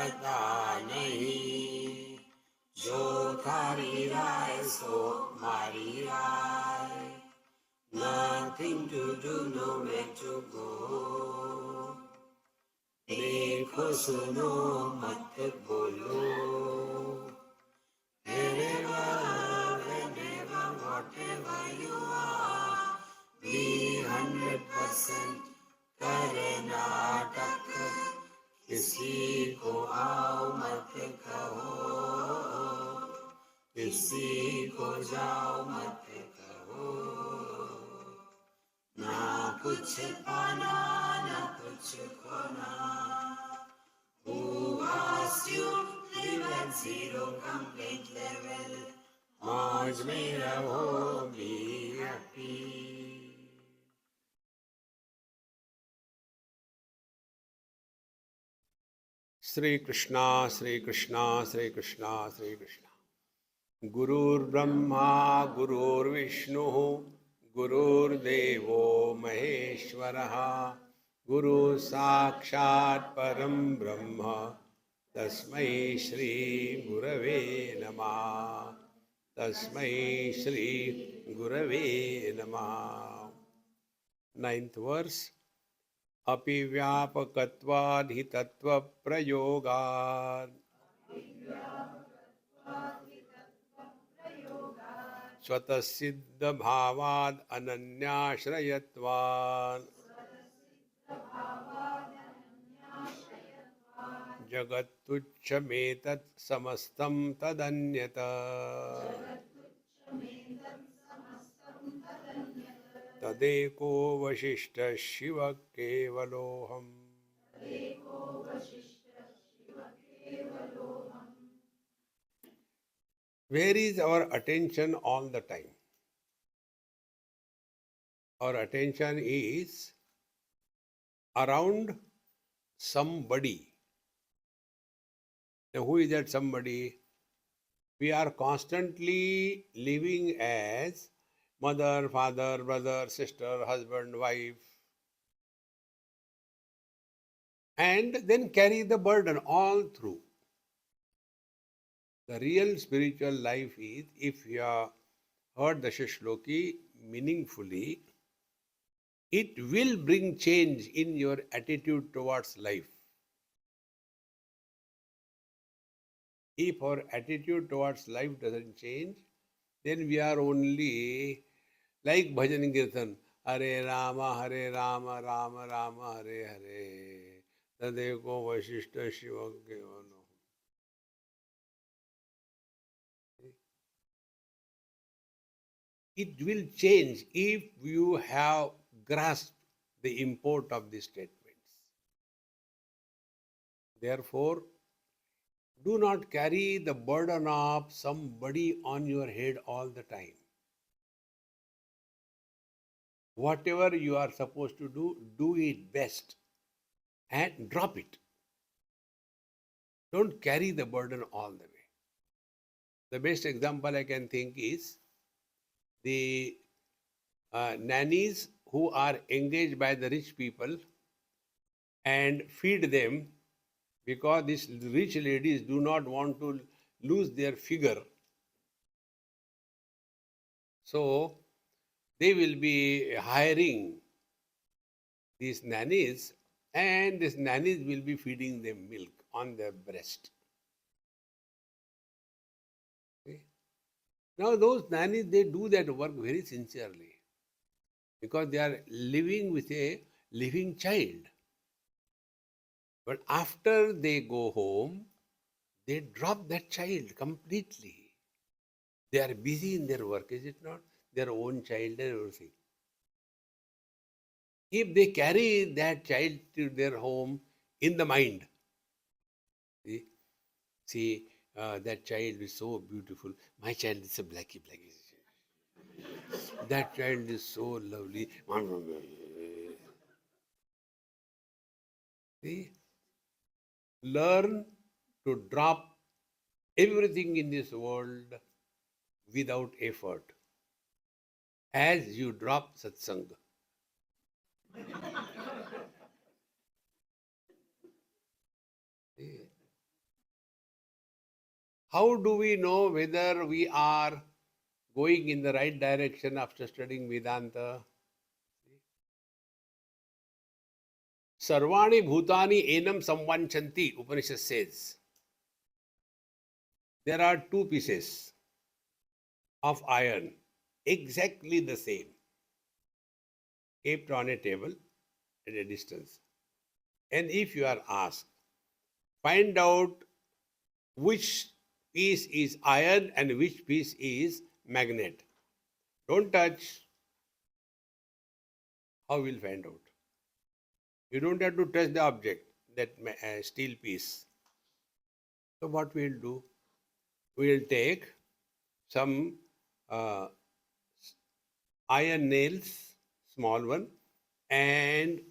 पता नहीं, जो थारी राय सो मारी राय, nothing to do, nowhere to go. देखो सुनो मत बोलो, wherever, whatever you are, be 100% Karnataka, किसी को आओ मत कहो, किसी को जाओ मत कहो, ना कुछ पाना ना कुछ खोना. Who asked you live at zero complete level? मौज में रहो, be happy. श्री कृष्णा श्री कृष्णा श्री कृष्णा श्री कृष्णा. गुरुर्ब्रह्मा गुरुर्विष्णु गुरुर्देवो महेश्वरः, गुरु साक्षात् परं ब्रह्म, तस्मै श्री गुरवे नमः. तस्मै श्री गुरवे नमः. 9th verse. अपि व्यापकत्वाद् हि तत्त्वप्रयोगात्, स्वतः सिद्धभावाद् अनन्याश्रयत्वात्, जगत्तुच्छमेतत् समस्तं तदन्यत्. तदेको वशिष्ठः शिवः केवलोऽहम्. Where is our attention all the time? Our attention is around somebody. Now, who is that somebody? We are constantly living as mother, father, brother, sister, husband, wife, and then carry the burden all through. The real spiritual life is, if you have heard the Shloki meaningfully, it will bring change in your attitude towards life. If our attitude towards life doesn't change, then we are only like Bhajan Kirtan, Hare Rama, Rama Rama, Hare Hare, Tadeko Vashishta Shiva Kevalo. It will change if you have grasped the import of these statements. Therefore, do not carry the burden of somebody on your head all the time. Whatever you are supposed to do, do it best and drop it. Don't carry the burden all the way. The best example I can think is the nannies who are engaged by the rich people and feed them, because these rich ladies do not want to lose their figure. So they will be hiring these nannies, and these nannies will be feeding them milk on their breast. Okay? Now those nannies, they do that work very sincerely, because they are living with a living child. But after they go home, they drop that child completely. They are busy in their work, is it not? Their own child and everything. If they carry that child to their home in the mind, see, that child is so beautiful. My child is a blackie. That child is so lovely. See, learn to drop everything in this world without effort, as you drop satsanga. How do we know whether we are going in the right direction after studying Vedanta? Sarvani Bhutani Enam Samvanchanti, Upanishad says. There are two pieces of iron, exactly the same, kept on a table at a distance. And if you are asked, find out which piece is iron and which piece is magnet. Don't touch. How will find out? You don't have to touch the object, that steel piece. So what we'll do? We'll take some iron nails, small one, and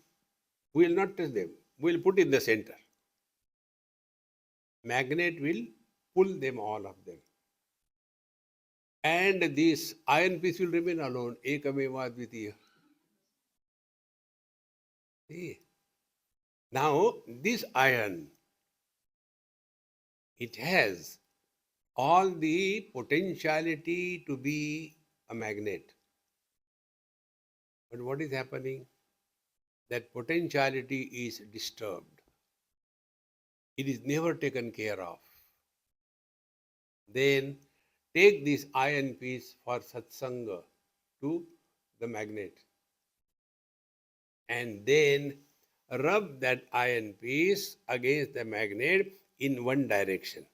we'll not touch them. We'll put in the center. Magnet will pull them, all of them. And this iron piece will remain alone. Ekameva dvitiya. See? Now, this iron, it has all the potentiality to be a magnet. But what is happening? That potentiality is disturbed. It is never taken care of. Then take this iron piece for satsanga to the magnet. And then rub that iron piece against the magnet in one direction.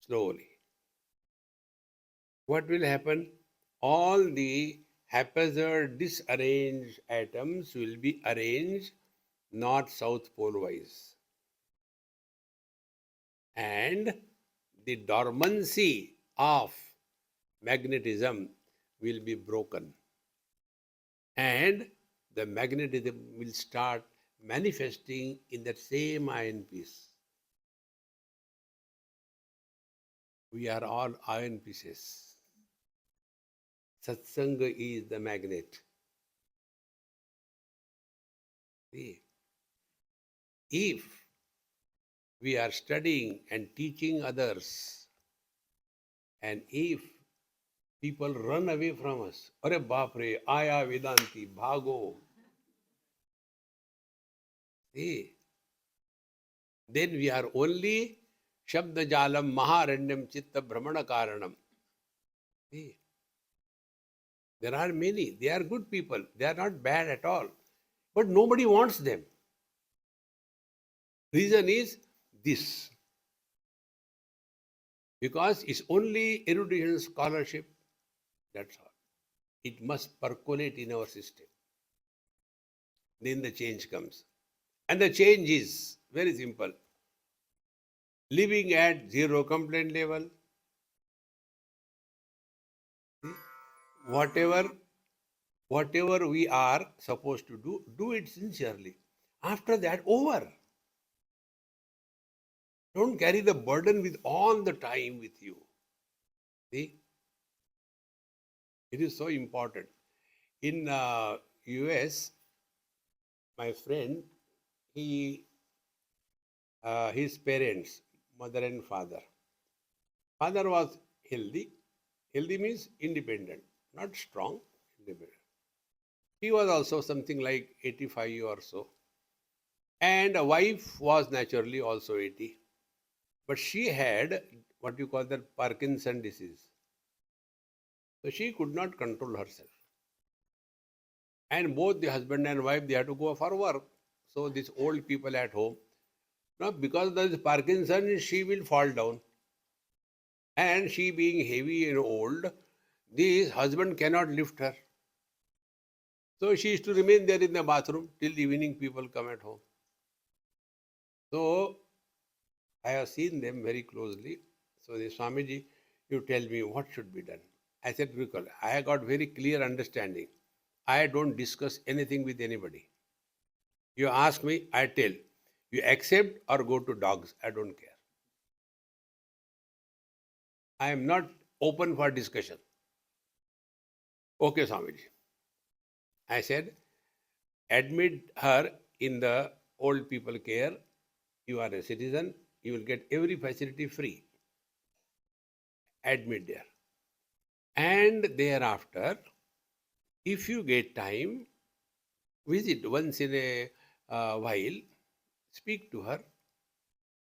Slowly. What will happen? All the haphazard, disarranged atoms will be arranged north-south pole-wise. And the dormancy of magnetism will be broken. And the magnetism will start manifesting in that same iron piece. We are all iron pieces. Satsanga is the magnet. See, if we are studying and teaching others, and if people run away from us, Are Bapre, Aya Vedanti, Bhago. See, then we are only Shabda Jalam Maharanyam Chitta Brahmana Karanam. See, there are many, they are good people, they are not bad at all, but nobody wants them. Reason is this, because it's only erudition scholarship, that's all. It must percolate in our system. Then the change comes. And the change is very simple. Living at zero complaint level, whatever we are supposed to do it sincerely. After that, over. Don't carry the burden with all the time with you. See? It is so important. In US, my friend, his parents, mother and father. Father was healthy. Healthy means independent, not strong, independent. He was also something like 85 or so. And a wife was naturally also 80. But she had what you call the Parkinson disease. So she could not control herself. And both the husband and wife, they had to go for work. So these old people at home, now because there is Parkinson, she will fall down. And she being heavy and old, this husband cannot lift her. So she used to remain there in the bathroom till evening people come at home. So I have seen them very closely. So the Swamiji, you tell me what should be done. I said, recall, I got very clear understanding. I don't discuss anything with anybody. You ask me, I tell. You accept or go to dogs, I don't care. I am not open for discussion. Okay, Swamiji. I said, admit her in the old people care. You are a citizen. You will get every facility free. Admit there. And thereafter, if you get time, visit once in a while, speak to her,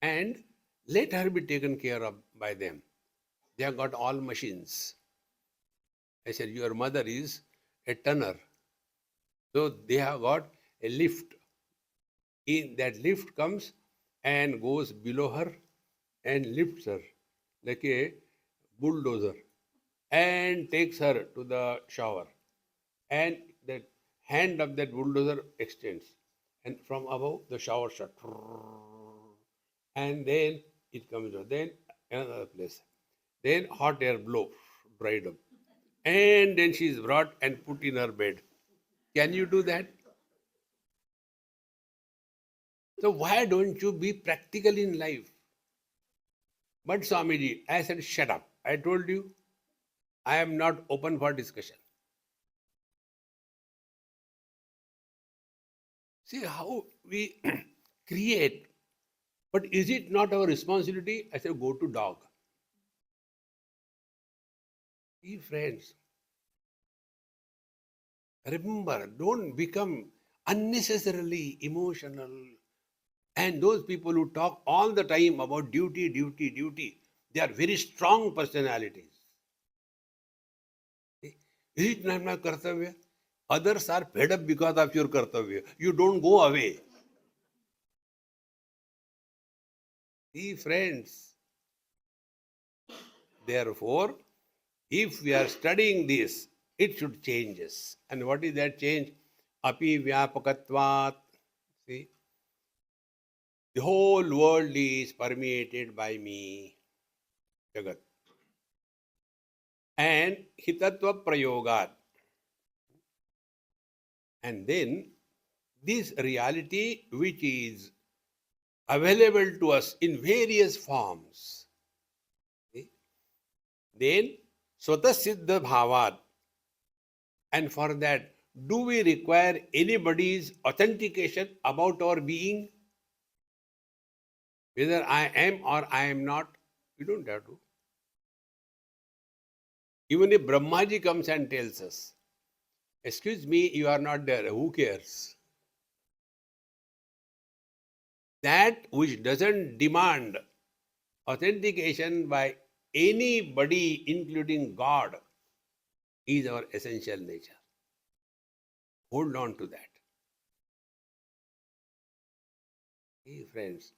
and let her be taken care of by them. They have got all machines. I said, your mother is a turner. So they have got a lift. In that lift comes and goes below her and lifts her like a bulldozer and takes her to the shower. And the hand of that bulldozer extends. And from above, the shower shut. And then it comes out. Then another place. Then hot air blow, dried up. And then she is brought and put in her bed. Can you do that? So why don't you be practical in life? But Swamiji, I said, shut up. I told you, I am not open for discussion. See how we create. But is it not our responsibility? I said, go to dog. See, friends, remember, don't become unnecessarily emotional. And those people who talk all the time about duty, duty, duty, they are very strong personalities. Is it not my kartavya? Others are fed up because of your kartavya. You don't go away. See, friends, therefore, if we are studying this, it should change us. And what is that change? Api vyapakatvat. See, the whole world is permeated by me, Jagat. And hitatva prayogat. And then this reality which is available to us in various forms. See? Then Swatasiddha Bhavad. And for that, do we require anybody's authentication about our being? Whether I am or I am not, we don't have to. Even if Brahmaji comes and tells us, excuse me, you are not there, who cares? That which doesn't demand authentication by anybody, including God, is our essential nature. Hold on to that. Hey, friends.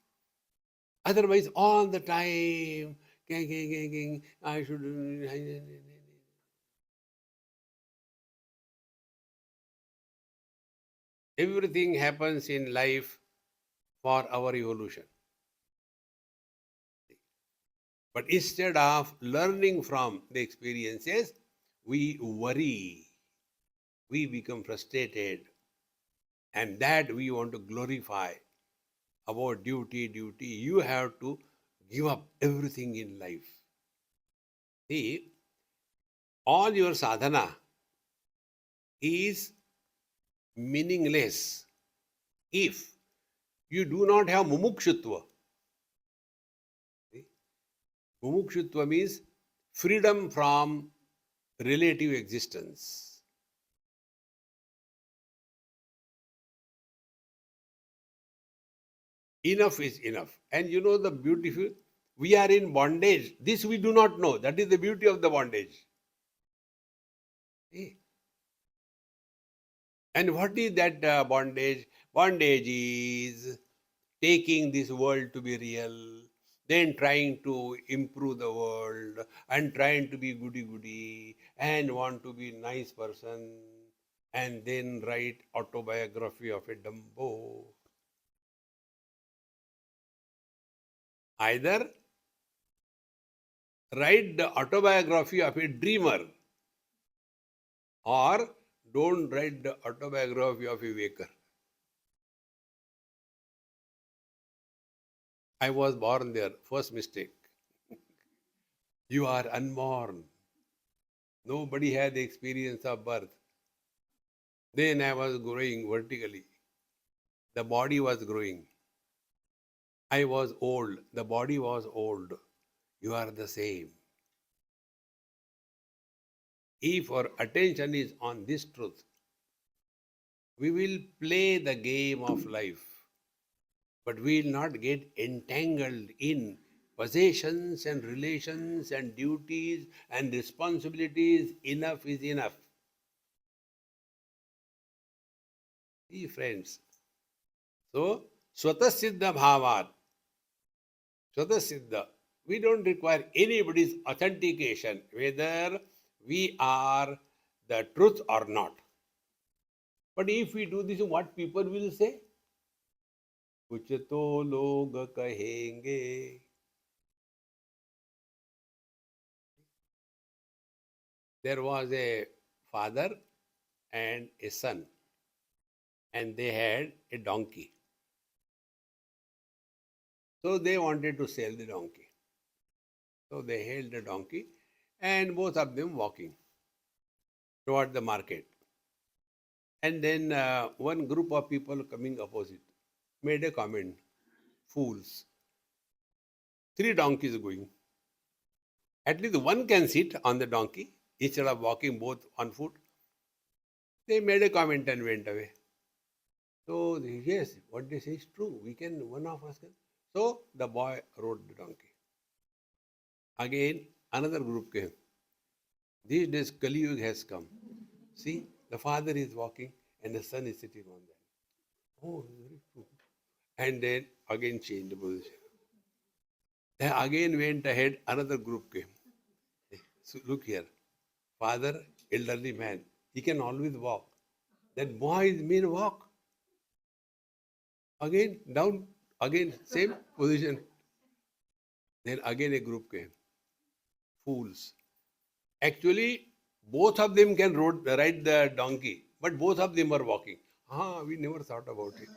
Otherwise, all the time, I should. Everything happens in life for our evolution. But instead of learning from the experiences, we worry, we become frustrated, and that we want to glorify about duty, duty. You have to give up everything in life. See, all your sadhana is meaningless if you do not have mumukshutva. Mumukshutva means freedom from relative existence. Enough is enough. And you know the beautiful, we are in bondage. This we do not know. That is the beauty of the bondage. See? And what is that bondage? Bondage is taking this world to be real, then trying to improve the world and trying to be goody-goody and want to be nice person and then write autobiography of a Dumbo. Either write the autobiography of a dreamer or don't write the autobiography of a waker. I was born there, first mistake. You are unborn. Nobody had the experience of birth. Then I was growing vertically. The body was growing. I was old, the body was old. You are the same. If our attention is on this truth, we will play the game of life, but we will not get entangled in possessions and relations and duties and responsibilities. Enough is enough. See, friends. So, Swatasiddha Bhavat, Swatasiddha, we don't require anybody's authentication, whether we are the truth or not. But if we do this, what people will say? कुछ तो लोग कहेंगे. There was a father and a son, and they had a donkey. So they wanted to sell the donkey. So they held the donkey, and both of them walking toward the market. And then one group of people coming opposite made a comment, fools. 3 donkeys going. At least one can sit on the donkey instead of walking both on foot. They made a comment and went away. So, yes, what they say is true. We can, one of us can. So, the boy rode the donkey. Again, another group came. These days, Kali Yuga has come. See, the father is walking and the son is sitting on that. Oh, very true. And then again changed the position. Then again went ahead, another group came. So look here, father, elderly man, he can always walk. That boy is mere walk. Again, down, again, same position. Then again a group came. Fools. Actually, both of them can ride the donkey, but both of them are walking. We never thought about it.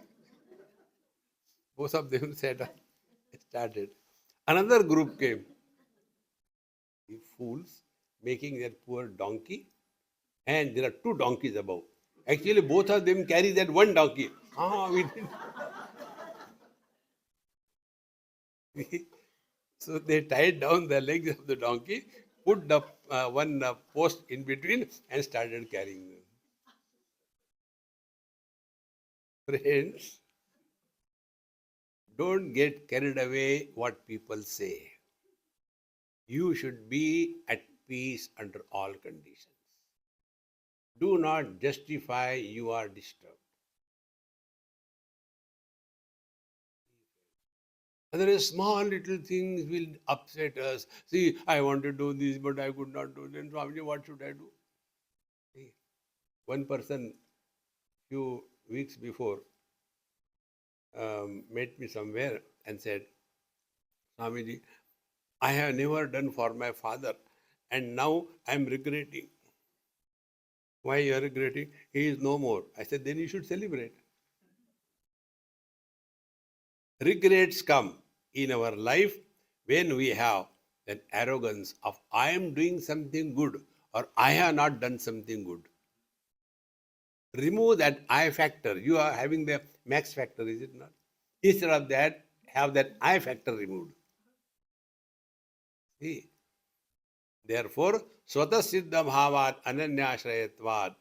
Both of them started. Another group came. The fools making their poor donkey, and there are 2 donkeys above. Actually, both of them carry that one donkey. We didn't. So they tied down the legs of the donkey, put the one post in between, and started carrying them. Friends, don't get carried away what people say. You should be at peace under all conditions. Do not justify you are disturbed. There is small little things will upset us. See, I want to do this, but I could not do. Then Swamiji, what should I do? See, one person few weeks before met me somewhere and said, Swamiji, I have never done for my father, and now I am regretting. Why you are regretting? He is no more. I said, then you should celebrate. Regrets come in our life when we have that arrogance of I am doing something good or I have not done something good. Remove that I factor. You are having the max factor, is it not? Instead of that, have that I factor removed. See? Therefore, Swatasiddha Bhavat Ananyashrayatvad.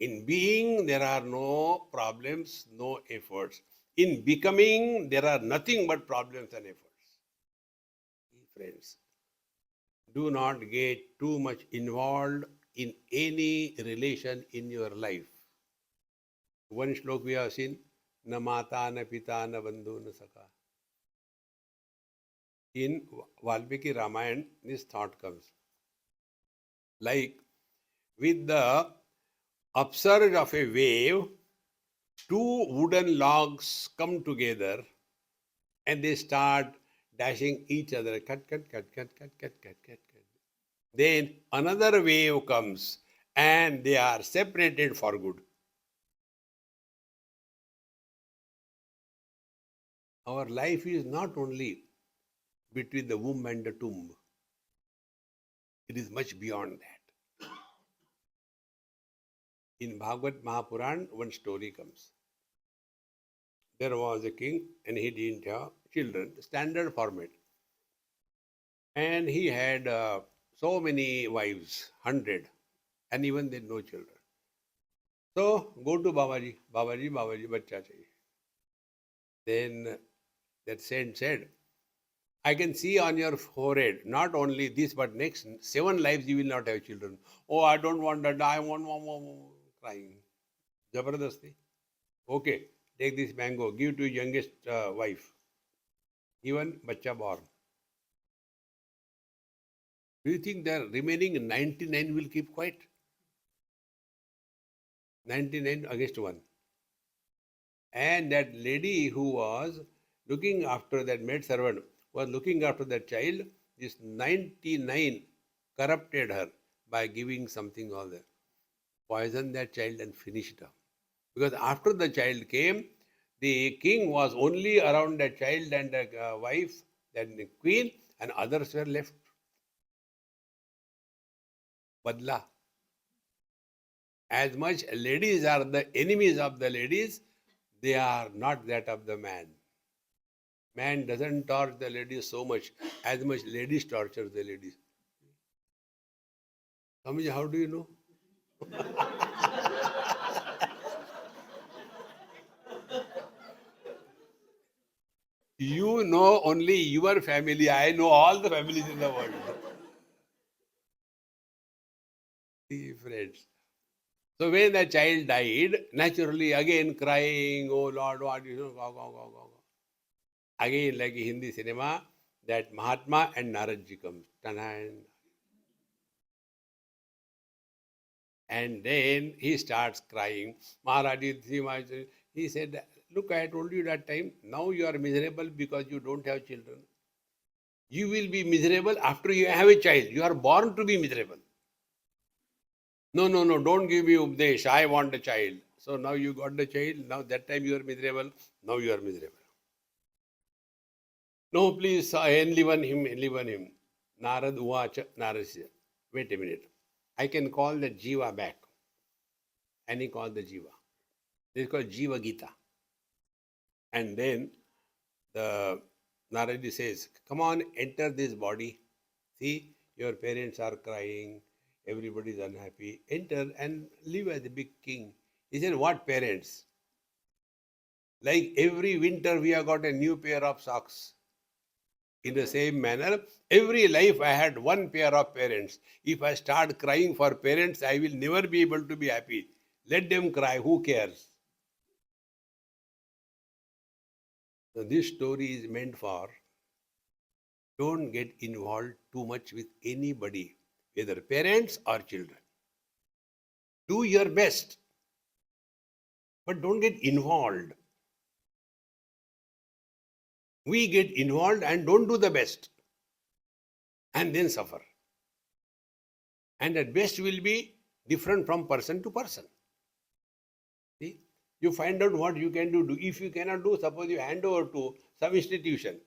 In being, there are no problems, no efforts. In becoming, there are nothing but problems and efforts. Friends, do not get too much involved in any relation in your life. One shlok we have seen, na mata, na pita, na bandhu, na saka. In Valmiki Ramayana, this thought comes. Like with the upsurge of a wave, 2 wooden logs come together and they start dashing each other. Cut, cut, cut, cut, cut, cut, cut, cut, cut. Then another wave comes and they are separated for good. Our life is not only between the womb and the tomb. It is much beyond that. In Bhagavad Mahapuran, one story comes. there was a king and he didn't have children, standard format. And he had so many wives, 100, and even then no children. So go to Babaji, Babaji, Babaji, bachcha chahiye. Then that saint said, I can see on your forehead, not only this, but next 7 lives you will not have children. Oh, I don't want to die, I want more, crying. Jabardasti. Okay, take this mango, give to your youngest wife. Even bachcha born. Do you think the remaining 99 will keep quiet? 99 against 1. And that lady who was looking after that maid servant was looking after that child. This 99 corrupted her by giving something all that. Poisoned that child and finished her. Because after the child came, the king was only around that child and the wife, then the queen, and others were left. Badla. As much ladies are the enemies of the ladies, they are not that of the man. Man doesn't torture the ladies so much as much ladies torture the ladies. Samaj, how do you know? You know only your family. I know all the families in the world. See, friends. So when the child died, naturally again crying, oh Lord, what you know, go, go, go, go, go. Again, like in Hindi cinema, that Mahatma and Naradji comes. And then he starts crying. Maharaj, he said, look, I told you that time, now you are miserable because you don't have children. You will be miserable after you have a child. You are born to be miserable. No, no, no, don't give me updesh. I want a child. So now you got the child. Now that time you are miserable. Now you are miserable. No, please, live on him, live on him. Narad Uvacha Narasya. Wait a minute. I can call the Jiva back. And he called the Jiva. This is called Jiva Gita. And then the Naradi says, come on, enter this body. See, your parents are crying. Everybody is unhappy. Enter and live as a big king. He said, what parents? Like every winter we have got a new pair of socks. In the same manner, every life I had one pair of parents. If I start crying for parents, I will never be able to be happy. Let them cry, who cares? So this story is meant for, don't get involved too much with anybody, whether parents or children. Do your best, but don't get involved. We get involved and don't do the best, and then suffer. And that best will be different from person to person. See? You find out what you can do. If you cannot do, suppose you hand over to some institution.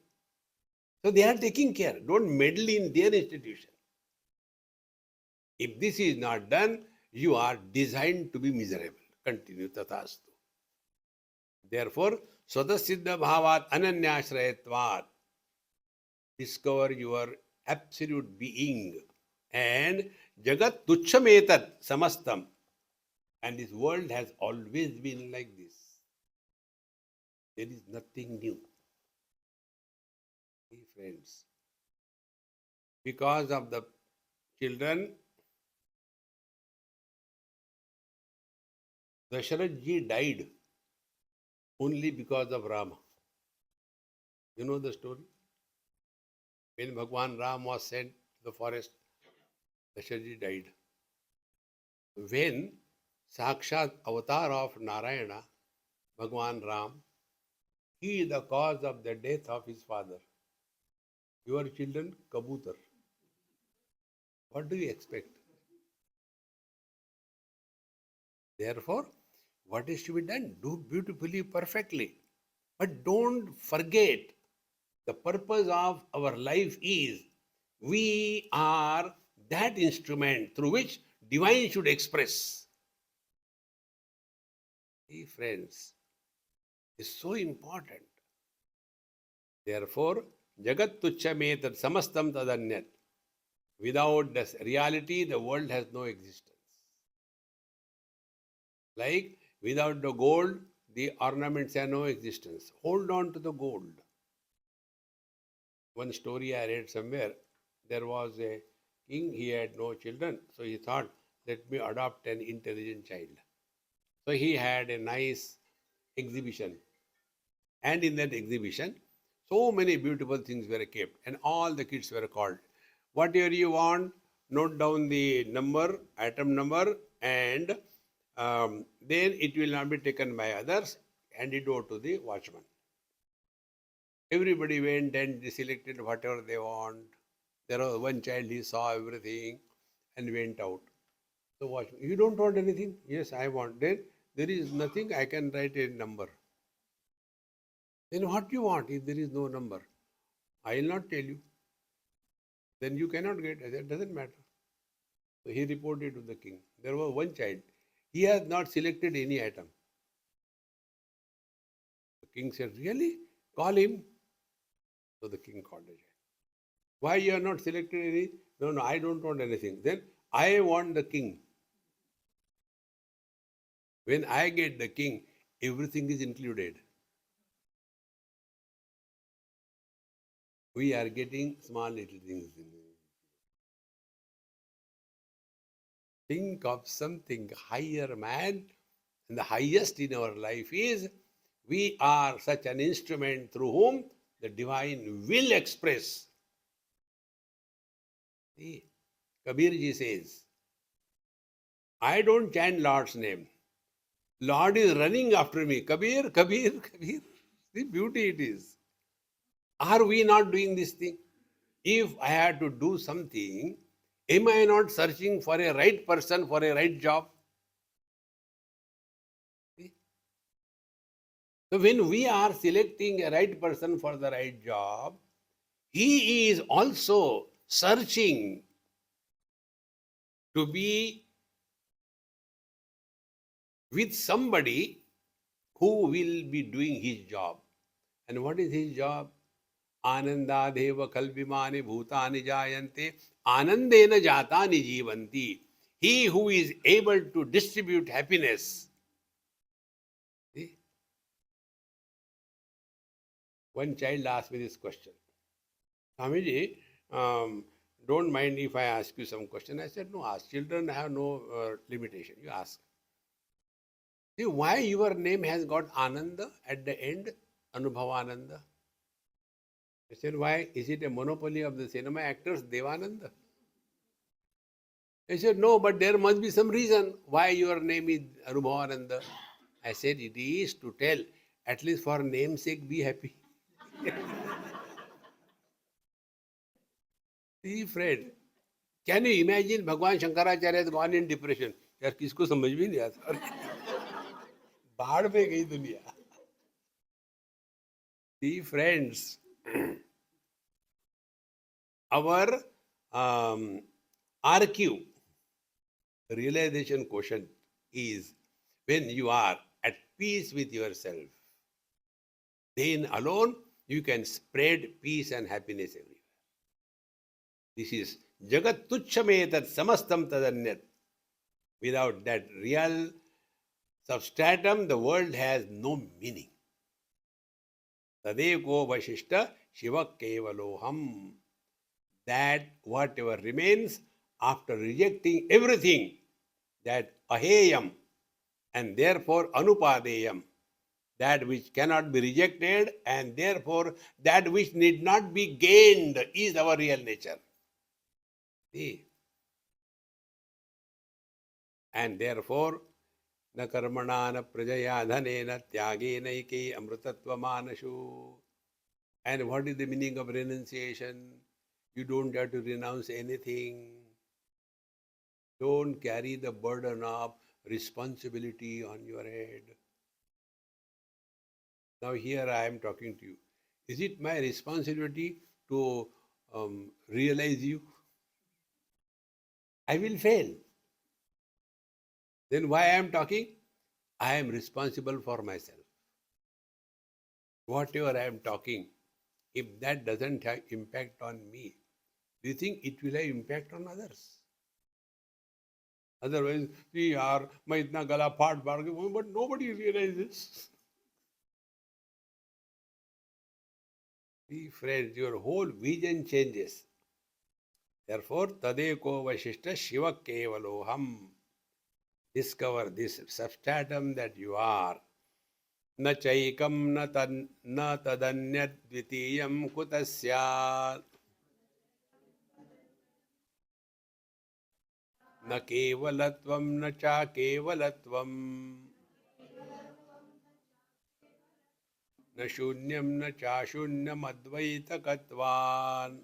So they are taking care. Don't meddle in their institution. If this is not done, you are designed to be miserable. Continue tathastu. Therefore, Swadasiddha Bhavat Ananyashrayatvat. Discover your absolute being. And Jagat Tuchchametat Samastam. And this world has always been like this. There is nothing new. Friends, because of the children, Dasharath ji died only because of Rama. You know the story? When Bhagwan Ram was sent to the forest, Dasharath ji died. When Sakshat avatar of Narayana, Bhagwan Ram, he is the cause of the death of his father. Your children, kabutar. What do you expect? Therefore, what is to be done? Do beautifully, perfectly. But don't forget, the purpose of our life is, we are that instrument through which divine should express. Hey friends, is so important. Therefore, Jagat Tuchchametat Samastam Tadanyat. Without this reality, the world has no existence. Like without the gold, the ornaments have no existence. Hold on to the gold. One story I read somewhere, there was a king, he had no children, so he thought, let me adopt an intelligent child. So he had a nice exhibition. And in that exhibition, so many beautiful things were kept, and all the kids were called. Whatever you want, note down the number, item number, and then it will not be taken by others. Hand it over to the watchman. Everybody went and they selected whatever they want. There was one child, he saw everything and went out. So watchman, you don't want anything? Yes, I want. Then there is nothing, I can write a number. Then what you want if there is no number? I will not tell you. Then you cannot get. That doesn't matter. So he reported to the king. There was one child. He has not selected any item. The king said, really? Call him. So the king called the child. Why you have not selected any? No, no, I don't want anything. Then I want the king. When I get the king, everything is included. We are getting small little things. Think of something higher, man. And the highest in our life is we are such an instrument through whom the divine will express. See, Kabirji says, I don't chant Lord's name. Lord is running after me. Kabir, Kabir, Kabir. See, beauty it is. Are we not doing this thing? If I had to do something, am I not searching for a right person for a right job? See? So when we are selecting a right person for the right job, he is also searching to be with somebody who will be doing his job. And what is his job? Anandadeva kalbimani bhutani jayante anandena jatani jivanti. He who is able to distribute happiness. See? One child asked me this question. Swamiji, don't mind if I ask you some question. I said, no, ask. Children have no limitation. You ask. See, why your name has got Ananda at the end, Anubhavananda? I said, why? Is it a monopoly of the cinema actors, Devananda? I said, no, but there must be some reason why your name is Anubhavananda. I said, it is to tell, at least for namesake, be happy. See, friend, can you imagine Bhagwan Shankaracharya has gone in depression? यार किसको समझ भी नहीं आता बाढ़ में गई दुनिया. See, friends, our RQ, realization quotient, is when you are at peace with yourself. Then alone you can spread peace and happiness everywhere. This is Jagat Tuchchametat Samastam Tadanyat. Without that real substratum, the world has no meaning. Tadeko Vashishta Shiva Kevaloham. That whatever remains after rejecting everything, that aheyam and therefore anupadeyam, that which cannot be rejected and therefore that which need not be gained is our real nature. See? And therefore, na karmana na prajaya dhanena tyagena ike amrutatva manashu. And what is the meaning of renunciation? You don't have to renounce anything. Don't carry the burden of responsibility on your head. Now here I am talking to you. Is it my responsibility to realize you? I will fail. Then why I am talking? I am responsible for myself. whatever I am talking, if that doesn't have impact on me, do you think it will have impact on others? Otherwise, see, yaar, मैं इतना गला फाड़ फाड़ के, but nobody realizes. See, friends, your whole vision changes. Therefore, tadeko vashishta shiva kevaloham. Discover this substratum that you are. न चैकं न तदन्यद्वितीयं कुतः स्यात् न केवलत्वं न चाकेवलत्वं न शून्यं न चाशून्यमद्वैतकत्वात्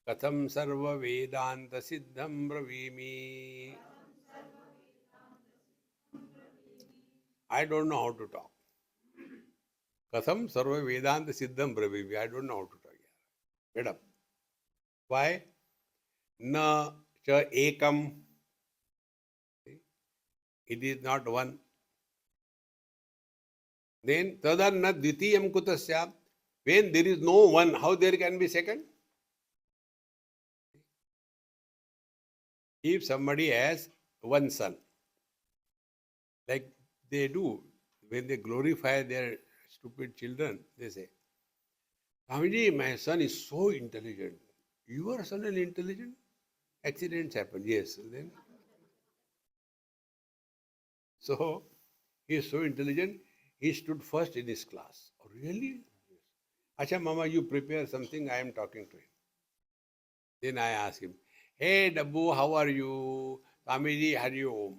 कथं सर्ववेदान्तसिद्धं ब्रवीमि. I don't know how to talk. Katham sarva vedanta siddham brahmimi. I don't know how to talk. Fed up. Why? Na cha ekam. It is not one. Then tadanna dvitiyam kutasya. When there is no one, how there can be second? If somebody has one son, like they do, when they glorify their stupid children, they say, Swamiji, my son is so intelligent. Your son is intelligent? Accidents happen, yes. Then, so, he is so intelligent, he stood first in his class. Oh, really? Acha, Mama, you prepare something, I am talking to him. Then I ask him, hey, Dabbu, how are you? Swamiji, how are you?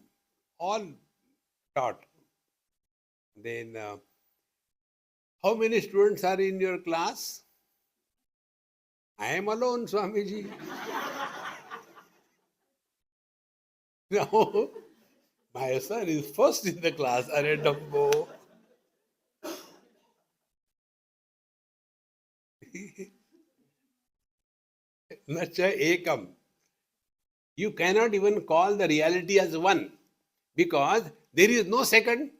All taught. Then, how many students are in your class? I am alone, Swamiji. No, my son is first in the class. Are Dabbo. Nacha ekam. You cannot even call the reality as one because there is no second.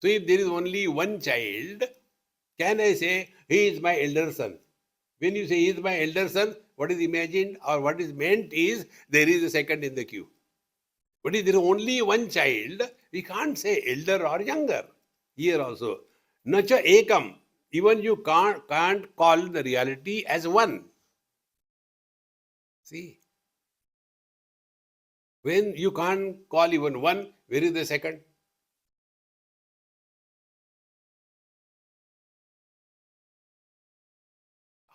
So if there is only one child, can I say he is my elder son? When you say he is my elder son, what is imagined or what is meant is there is a second in the queue. But if there is only one child, we can't say elder or younger. Here also, nacha ekam. Even you can't call the reality as one. See, when you can't call even one, where is the second?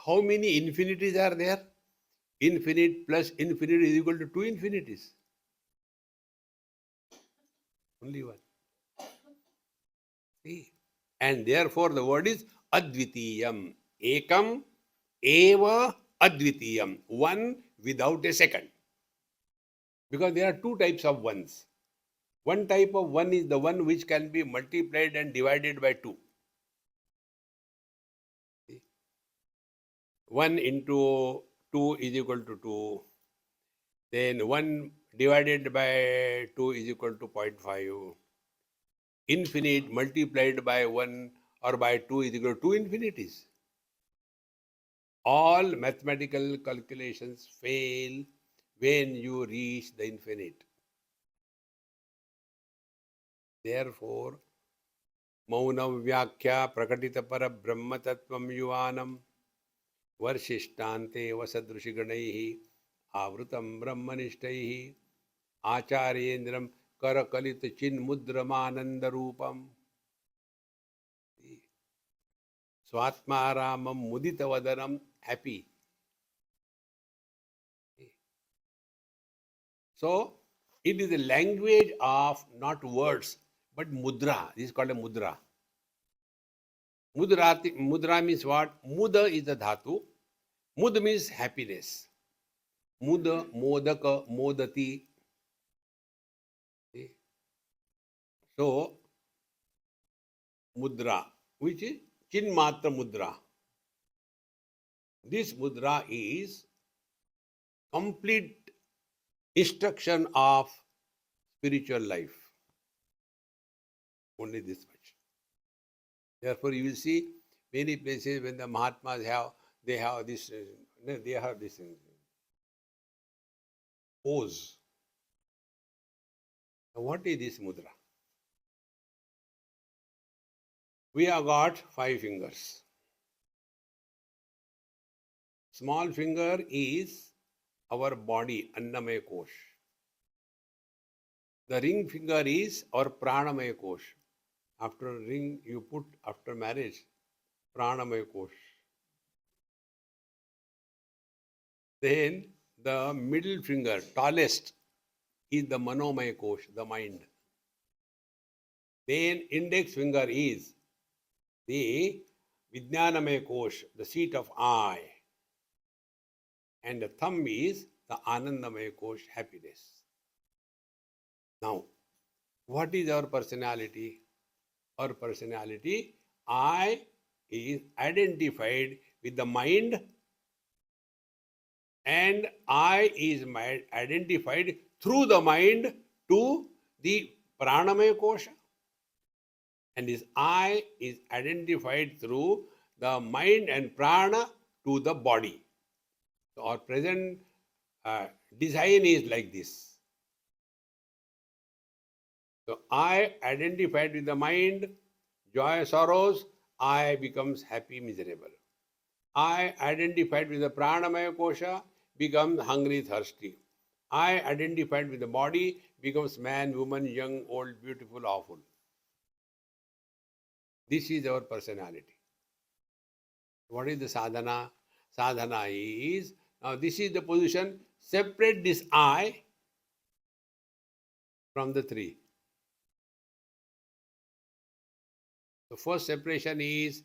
How many infinities are there? Infinite plus infinite is equal to two infinities. Only one. See? And therefore the word is advitiyam. Ekam eva advitiyam. One without a second. Because there are two types of ones. One type of one is the one which can be multiplied and divided by 2. 1 into 2 is equal to 2. Then 1 divided by 2 is equal to 0.5. Infinite multiplied by 1 or by 2 is equal to 2 infinities. All mathematical calculations fail when you reach the infinite. Therefore, Mauna Vyakya Prakatita Para Brahma Tattvam Yuvanam Varshishthante Vasadrushiganaihi Avrutam Brahmanishtahi Acharyendram Karakalita Chinmudramananda Rupam Swatmaramam Muditavadanam happy. So, it is a language of not words, but mudra. This is called a mudra. Mudra means what? Muda is the dhatu. Mud means happiness. Muda, modaka, modati. So, mudra, which is Chinmatra mudra. This mudra is complete instruction of spiritual life. Only this much. Therefore, you will see many places when the Mahatmas they have this, they have this pose. Now, what is this mudra? We have got 5 fingers. Small finger is our body, Annamaya Kosh. The ring finger is our Pranamaya Kosh. After a ring you put after marriage, Pranamaya Kosh. Then the middle finger, tallest, is the Manomaya Kosh, the mind. Then index finger is the Vijnanamaya Kosh, the seat of I. And the thumb is the Anandamaya Kosh, happiness. Now, what is our personality? Our personality, I is identified with the mind, and I is identified through the mind to the Pranamaya Kosha, and this I is identified through the mind and prana to the body. So our present design is like this. So I identified with the mind, joy, sorrows, I becomes happy, miserable. I identified with the pranamaya kosha, becomes hungry, thirsty. I identified with the body, becomes man, woman, young, old, beautiful, awful. This is our personality. What is the sadhana? Sadhana is, now this is the position, separate this I from the 3. The first separation is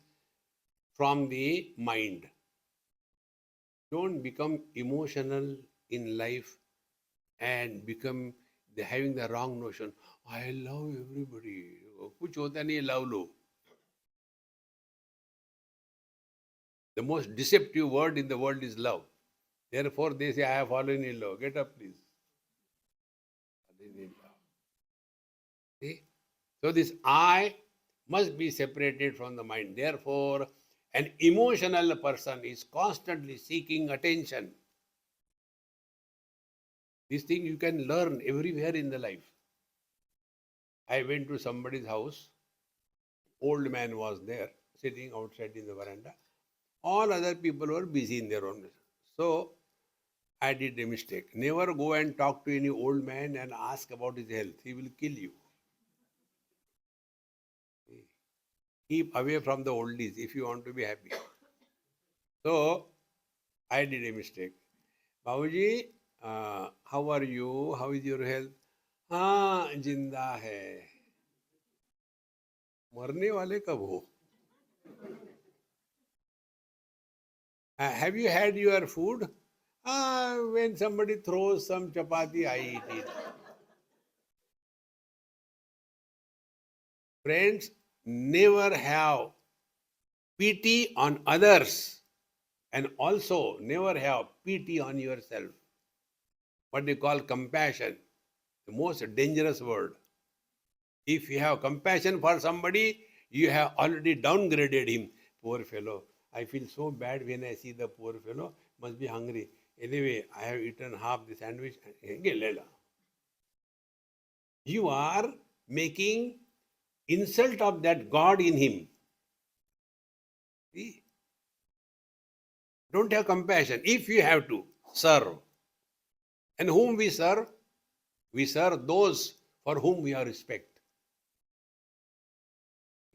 from the mind. Don't become emotional in life and become having the wrong notion. I love everybody. कुछ होता नहीं love low. The most deceptive word in the world is love. Therefore, they say, I have fallen in love. Get up, please. See? So this I must be separated from the mind. Therefore, an emotional person is constantly seeking attention. This thing you can learn everywhere in the life. I went to somebody's house. Old man was there, sitting outside in the veranda. All other people were busy in their own business. So I did a mistake. Never go and talk to any old man and ask about his health. He will kill you. Keep away from the oldies if you want to be happy. So I did a mistake. Babuji, how are you? How is your health? हाँ जिंदा है. मरने वाले कब हो? Have you had your food? When somebody throws some chapati, I eat it. Friends, never have pity on others and also never have pity on yourself. What they call compassion, the most dangerous word. If you have compassion for somebody, you have already downgraded him. Poor fellow. I feel so bad when I see the poor fellow. Must be hungry. Anyway, I have eaten half the sandwich. You are making insult of that God in him. See? Don't have compassion. If you have to, serve. And whom we serve? We serve those for whom we have respect.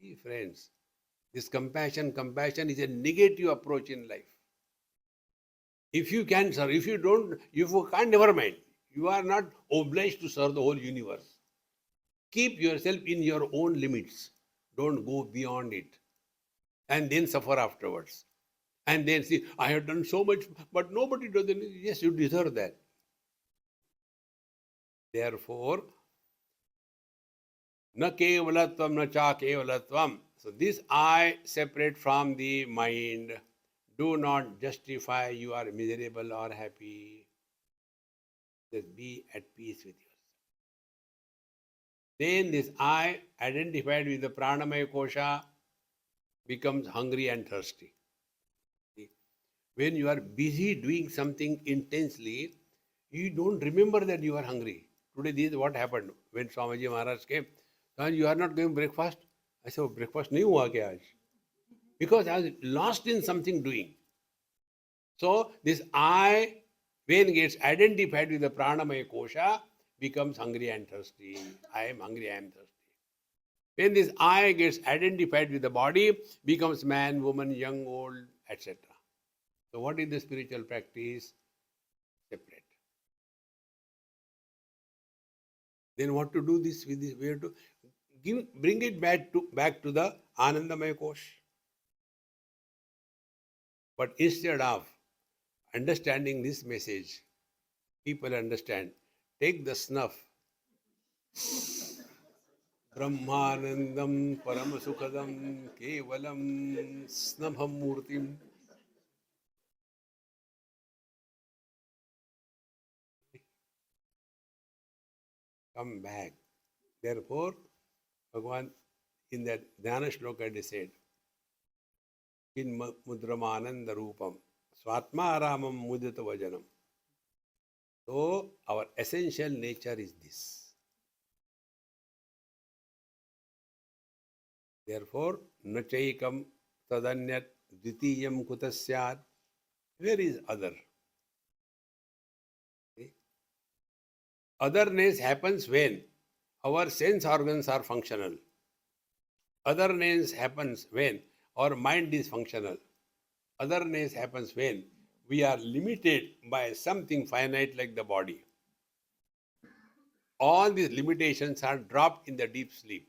See, friends, this compassion is a negative approach in life. If you can serve, if you don't, if you can't, never mind. You are not obliged to serve the whole universe. Keep yourself in your own limits. Don't go beyond it. And then suffer afterwards. And then see, I have done so much, but nobody does it. Yes, you deserve that. Therefore, na kevalatvam na cha kevalatvam. So this I separate from the mind. Do not justify you are miserable or happy. Just be at peace with yourself. Then this I, identified with the pranamaya kosha, becomes hungry and thirsty. When you are busy doing something intensely, you don't remember that you are hungry. Today, this is what happened when Swamiji Maharaj came. "Swamiji, you are not going breakfast." I said, breakfast nahi hua kya aaj? Because I was lost in something doing. So this I, when gets identified with the pranamaya kosha, becomes hungry and thirsty. I am hungry, I am thirsty. When this I gets identified with the body, becomes man, woman, young, old, etc. So what is the spiritual practice? Separate. Then what to do this with this? We have to bring it back to the Anandamaya Kosh. But instead of understanding this message, people understand. Take the snuff. Brahmanandam Paramasukhadam Kevalam Snabham Murtim. Come back. Therefore, Bhagavan in that Dhyana Shloka they said, in Mudramananda Rupam, Swatma Aramam Mudita Vajanam. So, our essential nature is this. Therefore, Nachaikam Tadanyat Dvitiyam Kutasyad. Where is other? Okay. Otherness happens when our sense organs are functional. Otherness happens when our mind is functional. Otherness happens when we are limited by something finite like the body. All these limitations are dropped in the deep sleep.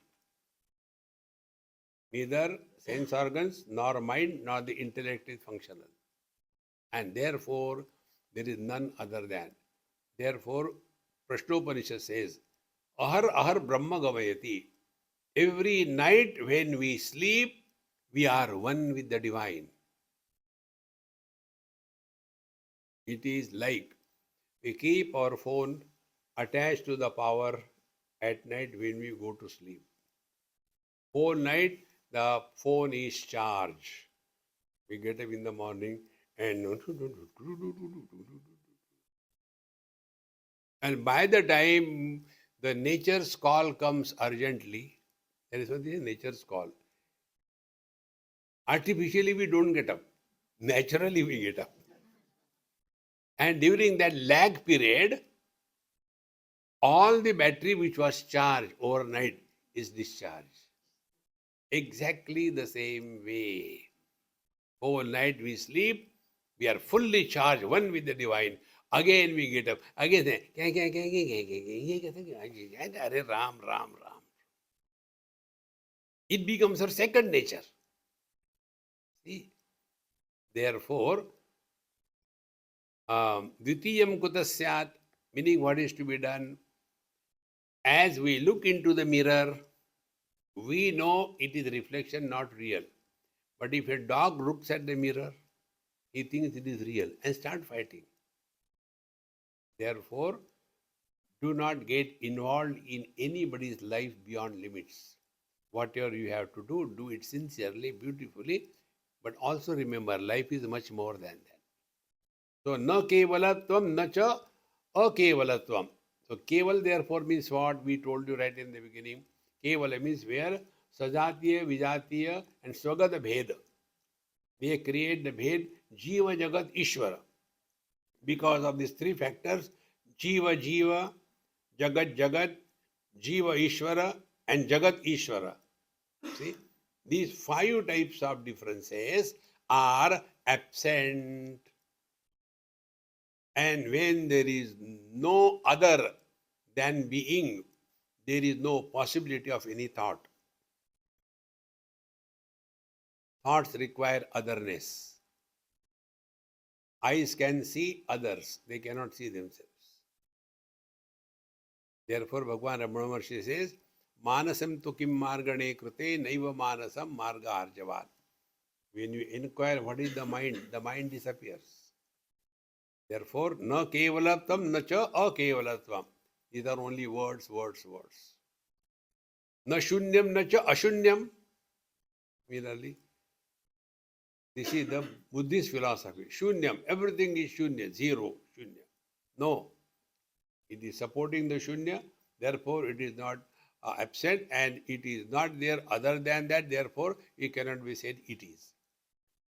Neither sense organs, nor mind, nor the intellect is functional. And therefore, there is none other than. Therefore, Prashnopanishad says, Ahar Ahar Brahma Gavayati. Every night when we sleep, we are one with the divine. It is like we keep our phone attached to the power at night when we go to sleep. Whole night the phone is charged. We get up in the morning and by the time the nature's call comes urgently, there is something nature's call. Artificially we don't get up. Naturally we get up. And during that lag period, all the battery which was charged overnight is discharged. Exactly the same way. Overnight we sleep, we are fully charged, one with the divine. Again we get up. Again say, Hare Ram, Ram, Ram. It becomes our second nature. See? Therefore, Dvitiyam Kutasyat, meaning what is to be done? As we look into the mirror, we know it is reflection, not real. But if a dog looks at the mirror, he thinks it is real and start fighting. Therefore, do not get involved in anybody's life beyond limits. Whatever you have to do it sincerely, beautifully, but also remember life is much more than that. So, na kevalatvam, na cha akevalatvam. So, keval therefore means what we told you right in the beginning. Kevala means where sajatiya, vijatiya and swagata bheda. They create the bhed Jiva Jagat Ishvara. Because of these three factors, Jiva Jiva, Jagat Jagat, Jiva Ishvara, and Jagat Ishvara. See, these five types of differences are absent. And when there is no other than being, there is no possibility of any thought. Thoughts require otherness. Eyes can see others, they cannot see themselves. Therefore, Bhagavan Ramana Maharshi says, Manasam tu kim margane krute naiva manasam marga arjavat. When you inquire what is the mind disappears. Therefore, na kevalatvam na cha akevalatvam. These are only words, words, words. Na shunyam na cha ashunyam. Merely, this is the Buddhist philosophy. Shunyam, everything is shunya, zero, shunya. No, it is supporting the shunya, therefore it is not absent, and it is not there other than that, therefore it cannot be said it is.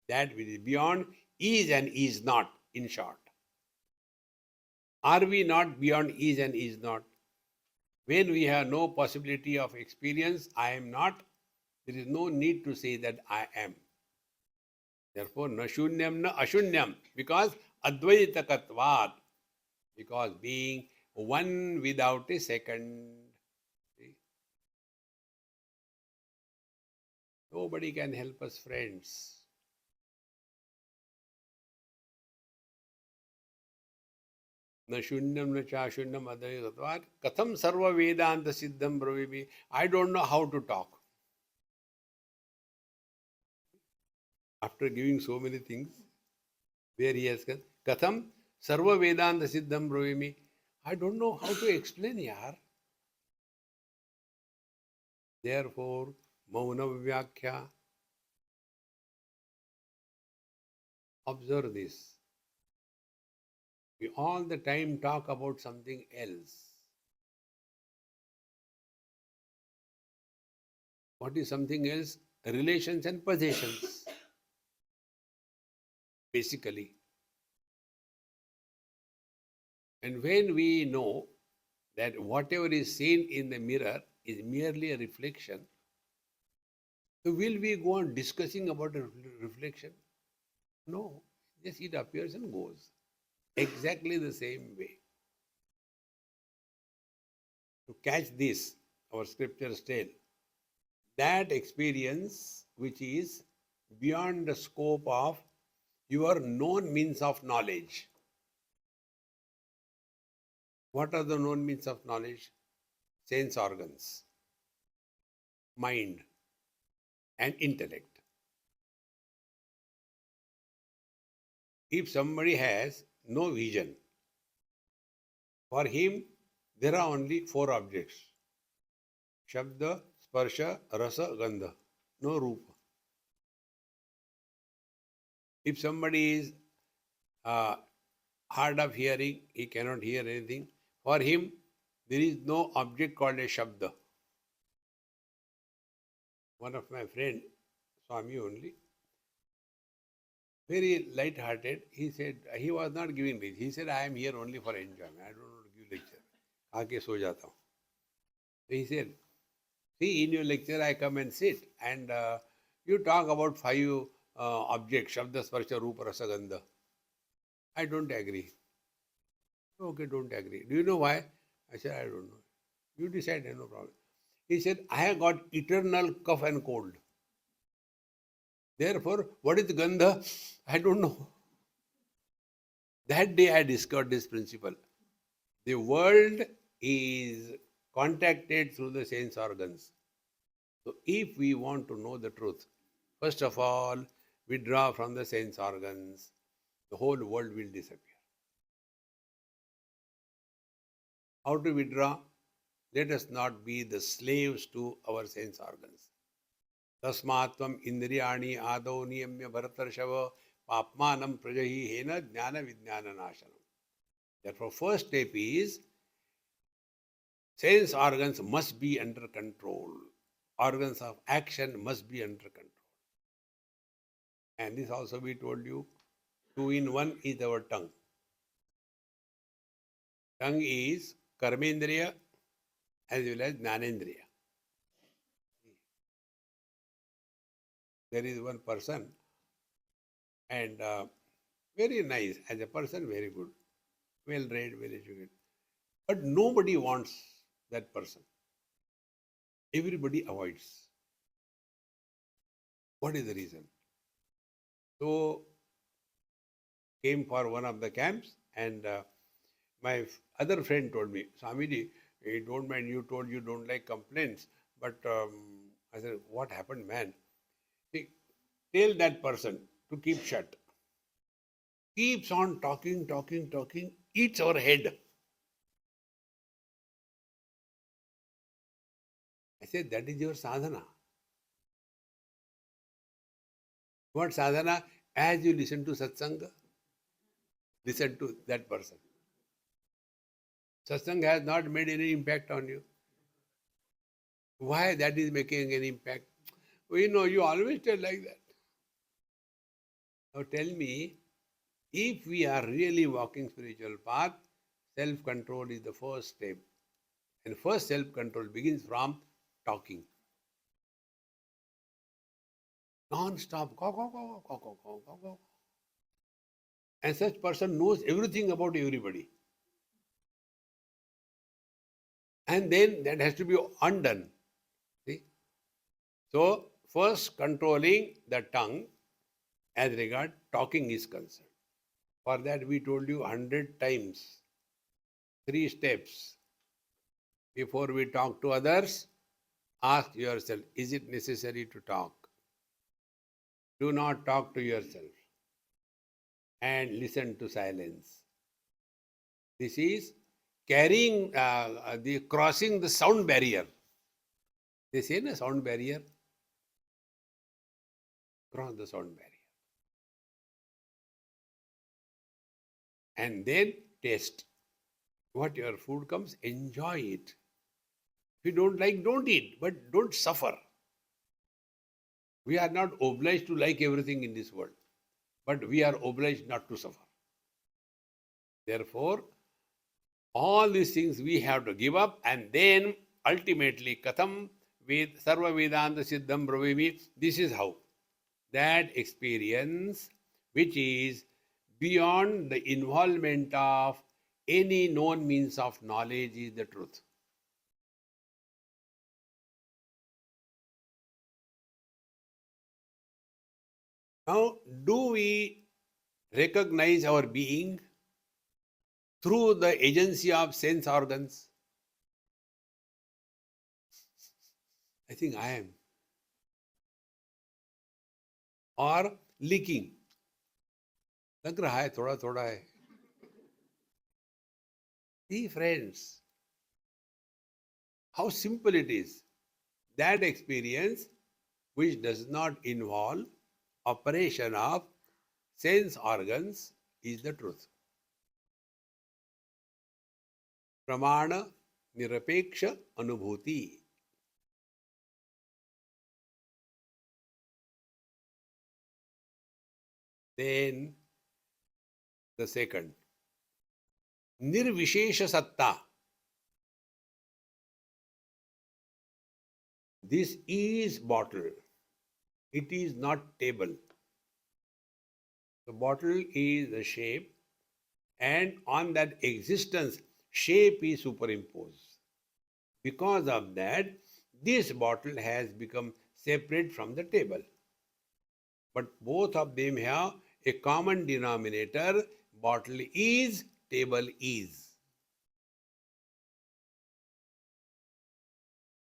That which is beyond is and is not, in short. Are we not beyond is and is not? When we have no possibility of experience, I am not, there is no need to say that I am. Therefore, na shunyam na ashunyam, because advaitakatvat, because being one without a second. See? Nobody can help us, friends. Na shunyam na cha shunyam advaitakatvat, katham sarva vedanta siddham bravimi. I don't know how to talk. After giving so many things, where he has said, katham sarva vedanta siddham bravimi. I don't know how to explain, yaar. Therefore, mauna vyakhya. Observe this. We all the time talk about something else. What is something else? Relations and possessions. Basically. And when we know that whatever is seen in the mirror is merely a reflection, so will we go on discussing about a reflection? No. Just it appears and goes. Exactly the same way. To catch this, our scriptures tell, that experience which is beyond the scope of your known means of knowledge. What are the known means of knowledge? Sense organs, mind, and intellect. If somebody has no vision, for him there are only four objects: Shabda, Sparsha, Rasa, Gandha, no Rupa. If somebody is hard of hearing, he cannot hear anything. For him, there is no object called a Shabda. One of my friend, Swami only, very light-hearted, he said, he was not giving this. He said, I am here only for enjoyment. I don't want to give lecture. आके सो जाता हूँ. He said, see, in your lecture I come and sit, and you talk about five objects, Shabda, Sparsha, Rupa, Rasa, Gandha. I don't agree. Okay, don't agree. Do you know why? I said, I don't know. You decide, no problem. He said, I have got eternal cough and cold. Therefore, what is Gandha? I don't know. That day I discovered this principle. The world is contacted through the sense organs. So if we want to know the truth, first of all, withdraw from the sense organs. The whole world will disappear. How to withdraw? Let us not be the slaves to our sense organs. Tasmatvam indriyani adau niyamya bharatarshava papmanam prajahi hena jnana vijnana nashanam. Therefore, first step is sense organs must be under control. Organs of action must be under control. And this also we told you, 2 in 1 is our tongue. Tongue is karmendriya as well as jnanendriya. There is one person, and very nice, as a person very good, well read, well educated. But nobody wants that person. Everybody avoids. What is the reason? So, came for one of the camps, and my other friend told me, Swamiji, don't mind, you told you don't like complaints, but I said, what happened, man? See, tell that person to keep shut. Keeps on talking, eats our head. I said, that is your sadhana. What sadhana? As you listen to satsanga, listen to that person. Satsanga has not made any impact on you. Why that is making an impact? We know you always tell like that. Now tell me, if we are really walking spiritual path, self-control is the first step. And first self-control begins from talking. Non-stop, go, go, go, go, go, go, go, go. And such person knows everything about everybody. And then that has to be undone. See? So, first controlling the tongue as regard talking is concerned. For that we told you 100 times, 3 steps. Before we talk to others, ask yourself, is it necessary to talk? Do not talk to yourself and listen to silence. This is carrying, crossing the sound barrier. They say na sound barrier. Cross the sound barrier. And then taste. What your food comes, enjoy it. If you don't like, don't eat, but don't suffer. We are not obliged to like everything in this world, but we are obliged not to suffer. Therefore, all these things we have to give up, and then ultimately, Katham with Sarva Vedanta Siddham Brahmimi, this is how. That experience, which is beyond the involvement of any known means of knowledge, is the truth. Now, do we recognize our being through the agency of sense organs? I think I am. Or leaking. लग रहा है थोड़ा थोड़ा है. See, friends, how simple it is. That experience which does not involve operation of sense organs is the truth. Pramana Nirapeksha Anubhuti. Then the second, Nirvishesha Satta. This is bottle. It is not table. The bottle is the shape, and on that existence, shape is superimposed. Because of that, this bottle has become separate from the table. But both of them have a common denominator. Bottle is, table is.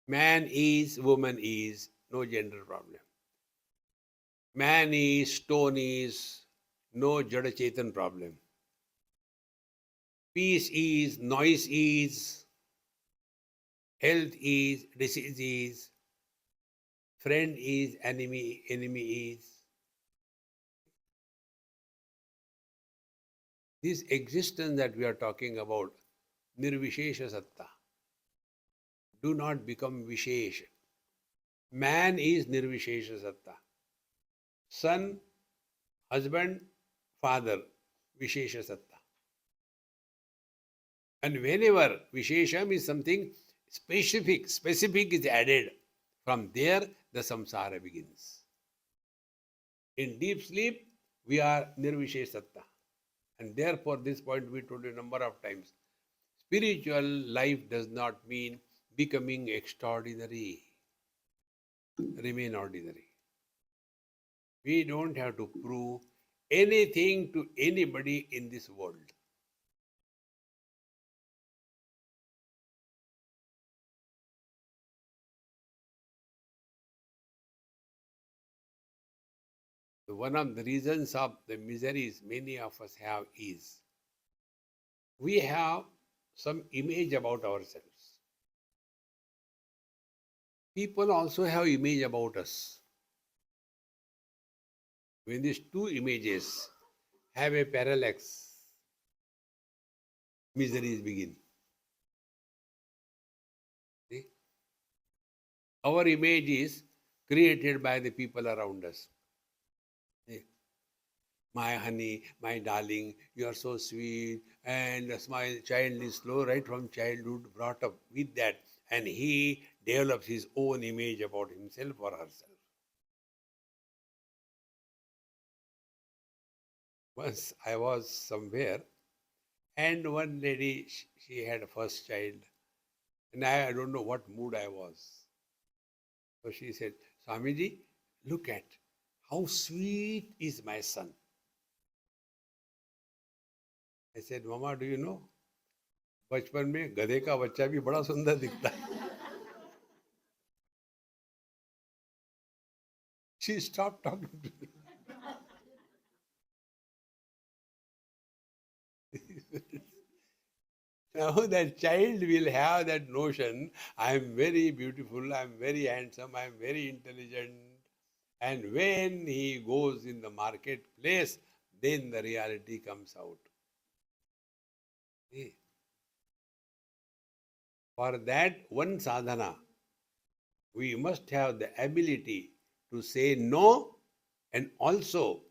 Man is, woman is, no gender problem. Man is, stone is, no Jada Chetan problem. Peace is, noise is, health is, disease is, friend is, enemy is. This existence that we are talking about, Nirvishesha Satta, do not become Vishesha. Man is Nirvishesha Satta. Son, husband, father, Vishesha Satta. And whenever Vishesham is something specific is added, from there the samsara begins. In deep sleep, we are Nirvishesh Satta. And therefore, this point we told you a number of times. Spiritual life does not mean becoming extraordinary. Remain ordinary. We don't have to prove anything to anybody in this world. One of the reasons of the miseries many of us have is we have some image about ourselves. people also have image about us. When these two images have a parallax, miseries begin. See? Our image is created by the people around us. See? My honey, my darling, you are so sweet, and my child is slow right from childhood, brought up with that, and he develops his own image about himself or herself. Once I was somewhere, and one lady, she had a first child, and I don't know what mood I was. So she said, Swamiji, look at how sweet is my son. I said, Mama, do you know? बचपन में गधे का बच्चा भी बड़ा सुंदर दिखता है. She stopped talking to me. Now that child will have that notion, I am very beautiful, I am very handsome, I am very intelligent. And when he goes in the marketplace, then the reality comes out. See? For that one sadhana, we must have the ability to say no and also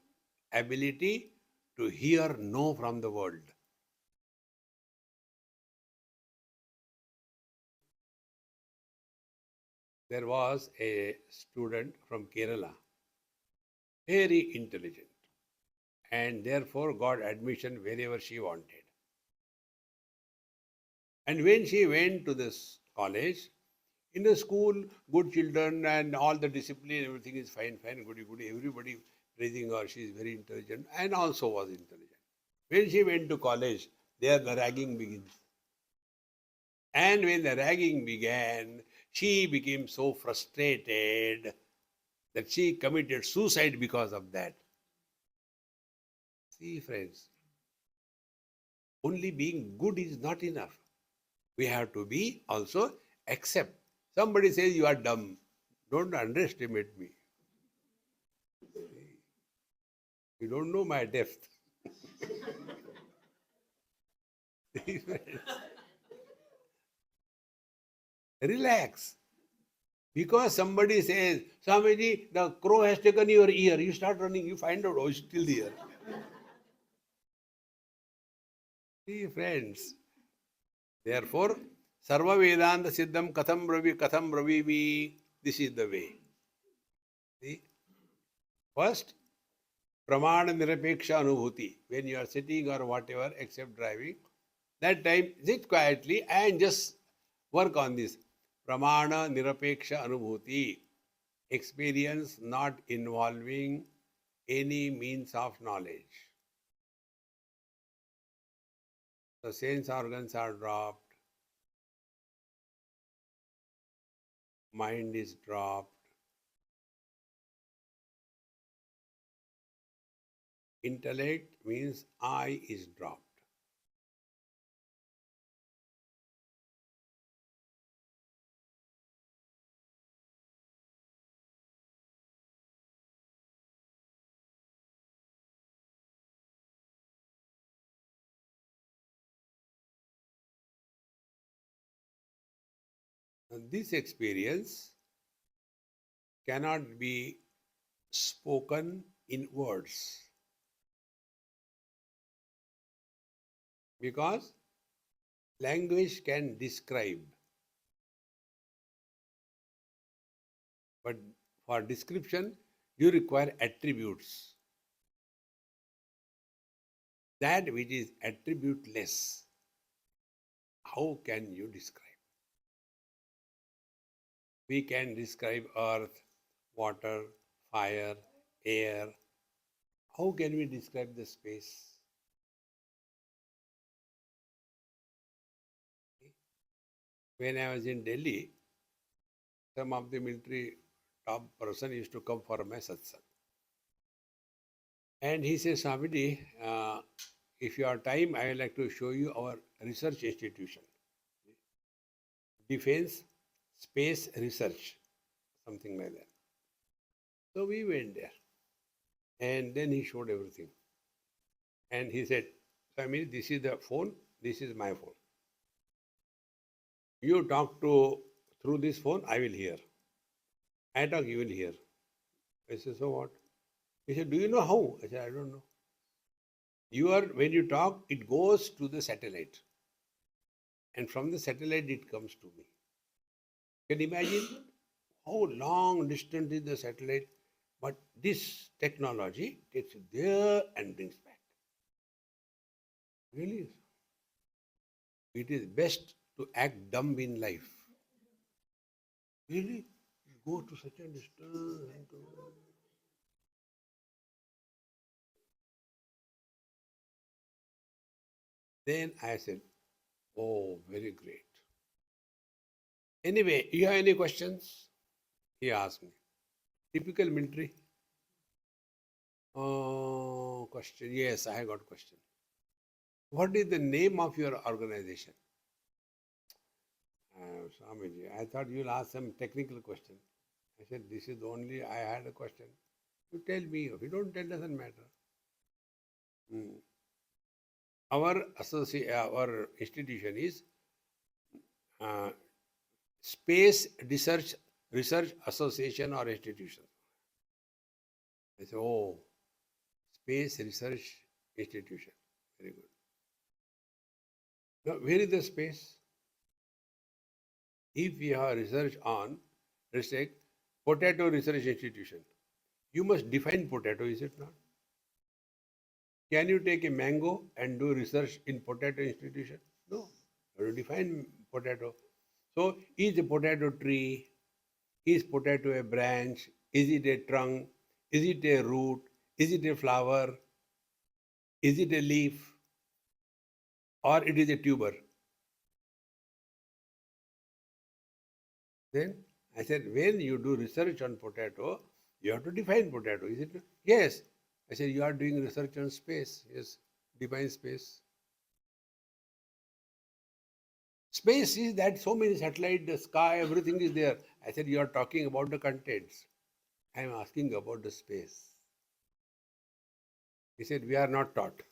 ability to hear no from the world. There was a student from Kerala, very intelligent, and therefore got admission wherever she wanted. And when she went to this college, in the school, good children and all the discipline, everything is fine, goody, goody, everybody praising her, she is very intelligent, and also was intelligent. When she went to college, there the ragging begins. And when the ragging began, she became so frustrated that she committed suicide because of that. See, friends, only being good is not enough. We have to be also accept. Somebody says you are dumb. Don't underestimate me. You don't know my depth. Relax. Because somebody says, Swamiji, the crow has taken your ear. You start running, you find out, oh, it's still there. See, friends. Therefore, Sarva Vedanta Siddham Katham Bravi. This is the way. See? First, Pramana Nirapeksha Anubhuti. When you are sitting or whatever, except driving, that time sit quietly and just work on this. Pramana Nirapeksha Anubhuti. Experience not involving any means of knowledge. The sense organs are dropped. Mind is dropped. Intellect means I is dropped. And this experience cannot be spoken in words because language can describe, but for description you require attributes. That which is attributeless, how can you describe? We can describe earth, water, fire, air. How can we describe the space? When I was in Delhi, some of the military top person used to come for my satsang. And he says, Swamiji, if you have time, I would like to show you our research institution. Defense Space Research. something like that. So we went there. And then he showed everything. And he said, Swami, this is the phone, this is my phone. You talk to through this phone, I will hear. I talk, you will hear. I said, so what? He said, do you know how? I said, I don't know. When you talk, it goes to the satellite. And from the satellite, it comes to me. Can you imagine how long distance is the satellite? But this technology takes it there and brings back. Really? It is best to act dumb in life. Really? Go to such a distance and to... Then I said, oh, very great. Anyway, you have any questions? He asked me. Typical military. Oh, question. Yes, I got question. What is the name of your organization? Swamiji, I thought you'll ask some technical question. I said, this is only, I had a question. You tell me. If you don't tell, doesn't matter. Our institution is Space Research Association or Institution. I said, oh, Space Research Institution. Very good. Now, where is the space? If we have research on, let's take Potato Research Institution. You must define potato, is it not? Can you take a mango and do research in potato institution? No. You have to define potato. So, is a potato tree? Is potato a branch? Is it a trunk? Is it a root? Is it a flower? Is it a leaf? Or it is a tuber? Then I said, when you do research on potato, you have to define potato, is it? Yes. I said, you are doing research on space. Yes, define space. Space is that so many satellites, the sky, everything is there. I said, you are talking about the contents. I am asking about the space. He said, we are not taught.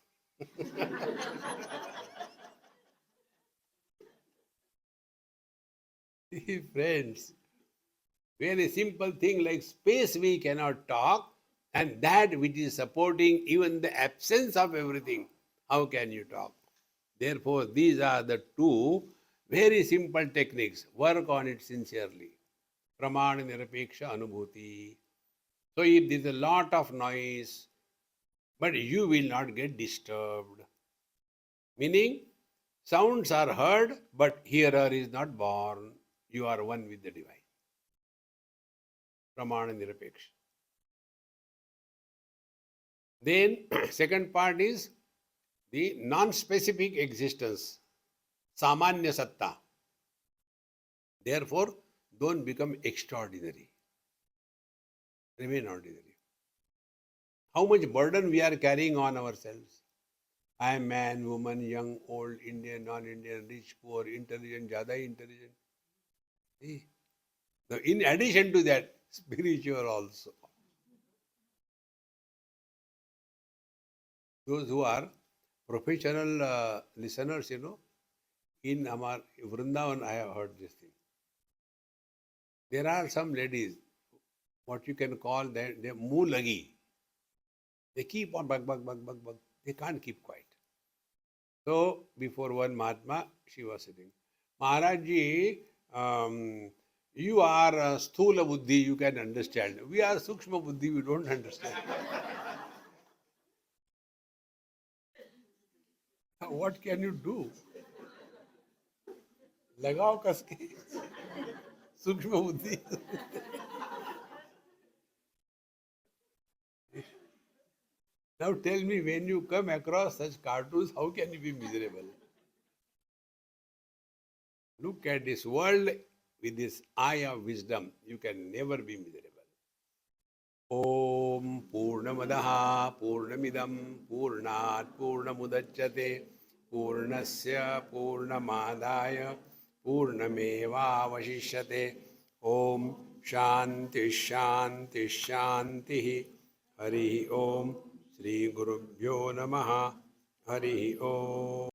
Friends, very simple thing like space we cannot talk, and that which is supporting even the absence of everything, how can you talk? Therefore, these are the two very simple techniques. Work on it sincerely. Pramana Nirapeksha Anubhuti. So if there is a lot of noise, but you will not get disturbed. Meaning, sounds are heard, but hearer is not born. You are one with the divine. Pramana Nirapeksha. Then, second part is the non-specific existence, Samanya Satta. Therefore, don't become extraordinary. Remain ordinary. How much burden we are carrying on ourselves. I am man, woman, young, old, Indian, non-Indian, rich, poor, intelligent, jada intelligent. See? Now, in addition to that, spiritual also. Those who are professional listeners, in Amar Vrindavan, I have heard this thing. There are some ladies, what you can call that, they're moolagi. They keep on bug. They can't keep quiet. So, before one Mahatma, she was sitting. Maharaj ji, you are Sthula Buddhi, you can understand. We are Sukshma Buddhi, we don't understand. What can you do? Lagao kaske. Sukshma Buddhi. Now tell me, when you come across such cartoons, how can you be miserable? Look at this world with this eye of wisdom. You can never be miserable. Om Purnamadaha Purnamidam Purnat Purnamudachyate Purnasya Purnamadaya Purnameva Vashishyate Om शांति शांति शांति। हरि ओम। श्री गुरुभ्यो नमः। हरि ओम।